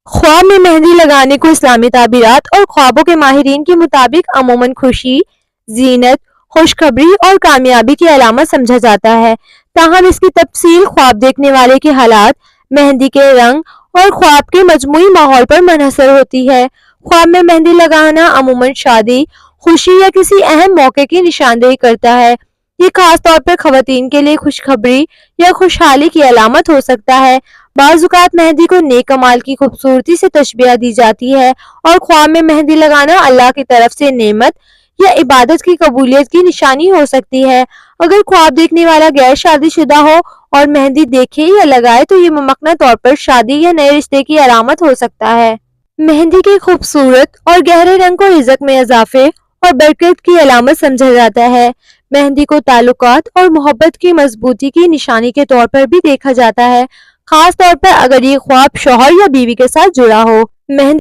ख्वाब में मेहंदी लगाने को इस्लामी ताबीरात और ख्वाबों के माहिरीन के मुताबिक अमूमन खुशी, जीनत, खुशखबरी और कामयाबी की अलामत समझा जाता है। ताहम इसकी तफसील ख्वाब देखने वाले के हालात, मेहंदी के रंग और ख्वाब के मजमूई माहौल पर मुनहसर होती है। ख्वाब में मेहंदी लगाना अमूमन शादी, खुशी या किसी अहम मौके की निशानदेही करता है। ये खास तौर पर खवातीन के लिए खुशखबरी या खुशहाली की अलामत हो सकता है। बाज़-औक़ात मेहंदी को नेक अमाल की खूबसूरती से तशबीह दी जाती है और ख्वाब में मेहंदी लगाना अल्लाह की तरफ से नेमत या इबादत की कबूलियत की निशानी हो सकती है। अगर ख्वाब देखने वाला गैर शादीशुदा हो और मेहंदी देखे या लगाए तो ये मुमक्किन तौर पर शादी या नए रिश्ते की अलामत हो सकता है। मेहंदी के खूबसूरत और गहरे रंग को रिज़्क में इजाफे और बरकत की अलामत समझा जाता है। मेहंदी को ताल्लुकात और मोहब्बत की मजबूती की निशानी के तौर पर भी देखा जाता है, खास तौर पर अगर ये ख्वाब शौहर या बीवी के साथ जुड़ा हो। मेहंदी